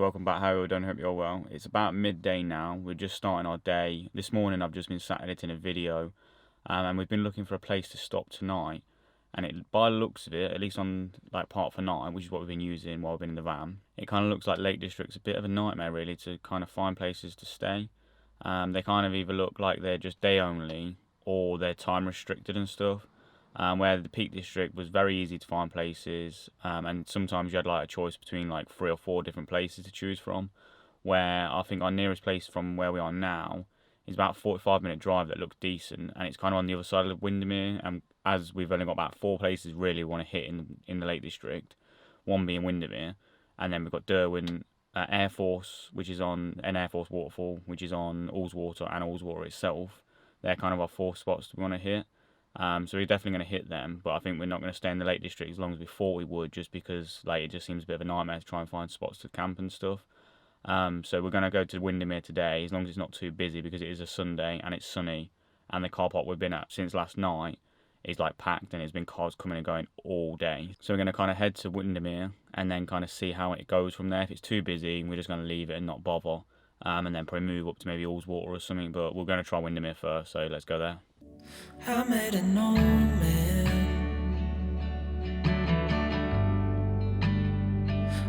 welcome back. How are you all doing? Hope you're all well. It's about midday now. We're just starting our day. This morning I've just been sat editing a video, and we've been looking for a place to stop tonight. And it, by the looks of it, at least on like Park for Night, which is what we've been using while we've been in the van, it kind of looks like Lake District's a bit of a nightmare really to kind of find places to stay. They kind of either look like they're just day only or they're time restricted and stuff. Where the Peak District was very easy to find places, and sometimes you had like a choice between like 3 or 4 different places to choose from. Where I think our nearest place from where we are now is about a 45-minute drive that looks decent, and it's kind of on the other side of Windermere. And as we've only got about 4 places really we want to hit in the Lake District, one being Windermere, and then we've got Derwent, Air Force, which is on an Air Force waterfall, which is on Ullswater and Ullswater itself. They're kind of our 4 spots we want to hit. So we're definitely going to hit them, but I think we're not going to stay in the Lake District as long as we thought we would, just because like it just seems a bit of a nightmare to try and find spots to camp and stuff. So we're going to go to Windermere today, as long as it's not too busy, because it is a Sunday and it's sunny, and the car park we've been at since last night is like packed, and there's been cars coming and going all day. So we're going to kind of head to Windermere and then kind of see how it goes from there. If it's too busy, we're just going to leave it and not bother, and then probably move up to maybe Ullswater or something, but we're going to try Windermere first, so let's go there. I met an old man.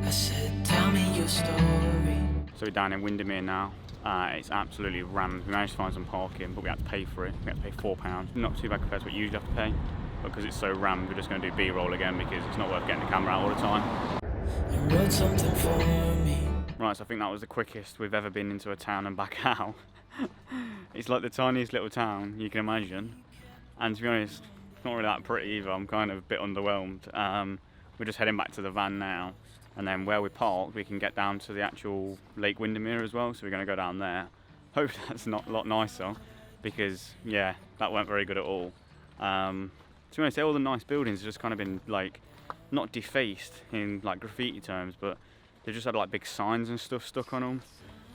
I said, tell me your story. So we're down in Windermere now. It's absolutely rammed. We managed to find some parking, but we had to pay for it. We had to pay £4. Not too bad compared to what you usually have to pay, but because it's so rammed, we're just going to do B-roll again because it's not worth getting the camera out all the time. And wrote something for me. Right, so I think that was the quickest we've ever been into a town and back out. It's like the tiniest little town you can imagine, and to be honest, it's not really that pretty either. I'm kind of a bit underwhelmed. We're just heading back to the van now, and then where we parked we can get down to the actual Lake Windermere as well, so we're going to go down there. Hope that's not a lot nicer, because yeah, that weren't very good at all. To be honest, all the nice buildings have just kind of been like, not defaced in like graffiti terms, but they've just had like big signs and stuff stuck on them.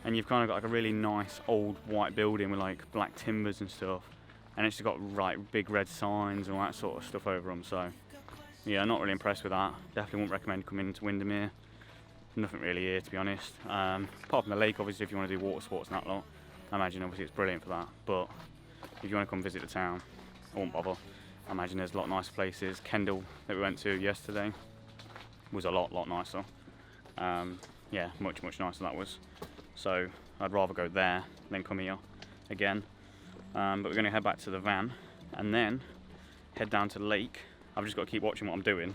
And you've kind of got like a really nice old white building with like black timbers and stuff, and it's just got like big red signs and all that sort of stuff over them. So yeah, not really impressed with that. Definitely wouldn't recommend coming into Windermere. Nothing really here, to be honest. Apart from the lake, obviously, if you want to do water sports and that lot, I imagine obviously it's brilliant for that. But if you want to come visit the town, I won't bother. I imagine there's a lot nicer places. Kendal that we went to yesterday was a lot nicer. Yeah, much nicer that was. So I'd rather go there than come here again. But we're going to head back to the van and then head down to the lake. I've just got to keep watching what I'm doing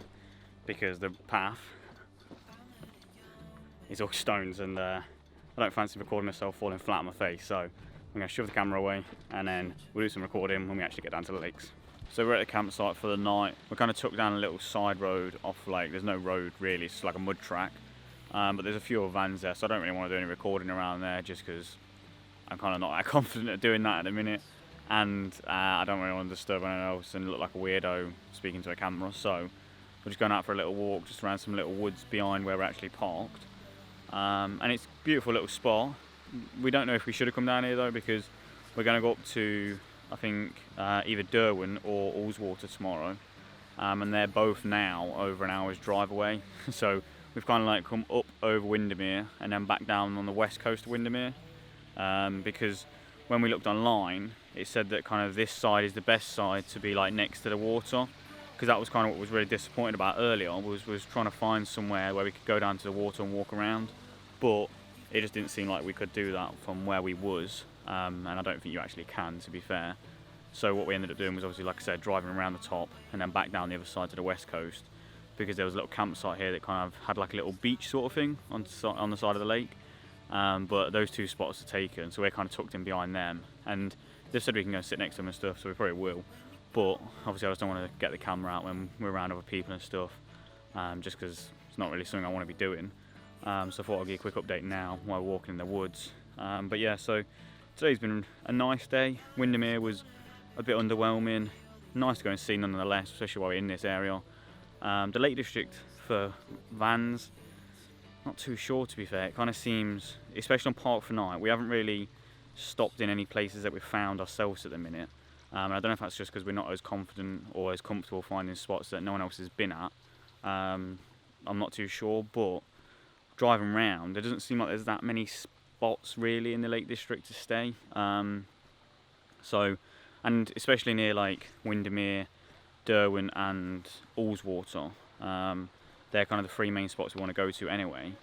because the path is all stones, and I don't fancy recording myself falling flat on my face. So I'm going to shove the camera away and then we'll do some recording when we actually get down to the lakes. So we're at the campsite for the night. We kind of took down a little side road off, like there's no road really, it's like a mud track. But there's a few other vans there, so I don't really want to do any recording around there just because I'm kind of not that confident at doing that at the minute, and I don't really want to disturb anyone else and look like a weirdo speaking to a camera. So we're just going out for a little walk just around some little woods behind where we're actually parked, and it's a beautiful little spot. We don't know if we should have come down here though, because we're going to go up to I think either Derwent or Ullswater tomorrow, and they're both now over an hour's drive away. So we've kind of like come up over Windermere and then back down on the west coast of Windermere, because when we looked online it said that kind of this side is the best side to be like next to the water, because that was kind of what was really disappointed about earlier, was trying to find somewhere where we could go down to the water and walk around, but it just didn't seem like we could do that from where we was, and I don't think you actually can, to be fair. So what we ended up doing was obviously, like I said, driving around the top and then back down the other side to the west coast, because there was a little campsite here that kind of had like a little beach sort of thing on the side of the lake, but those 2 spots are taken, so we're kind of tucked in behind them, and they've said we can go sit next to them and stuff, so we probably will, but obviously I just don't want to get the camera out when we're around other people and stuff, just because it's not really something I want to be doing. So I thought I'd give you a quick update now while we're walking in the woods. But yeah, so today's been a nice day. Windermere was a bit underwhelming. Nice to go and see nonetheless, especially while we're in this area. The Lake District for vans, not too sure, to be fair. It kind of seems, especially on Park for Night, we haven't really stopped in any places that we've found ourselves at the minute. I don't know if that's just because we're not as confident or as comfortable finding spots that no one else has been at. I'm not too sure, but driving around, there doesn't seem like there's that many spots really in the Lake District to stay. And especially near like Windermere, Derwent and Ullswater, they're kind of the three main spots we want to go to anyway.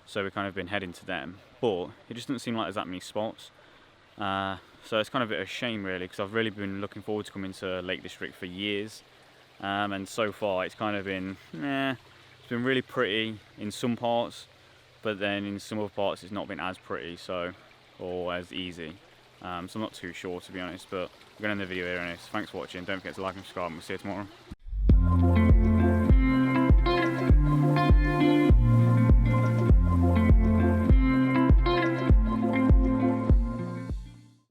So we've kind of been heading to them, but it just doesn't seem like there's that many spots. So it's kind of a bit of a shame really, because I've really been looking forward to coming to Lake District for years. And so far it's kind of been, it's been really pretty in some parts, but then in some other parts it's not been as pretty, or as easy. So I'm not too sure, to be honest, but we're going to end the video here anyway. So thanks for watching. Don't forget to like and subscribe, and we'll see you tomorrow.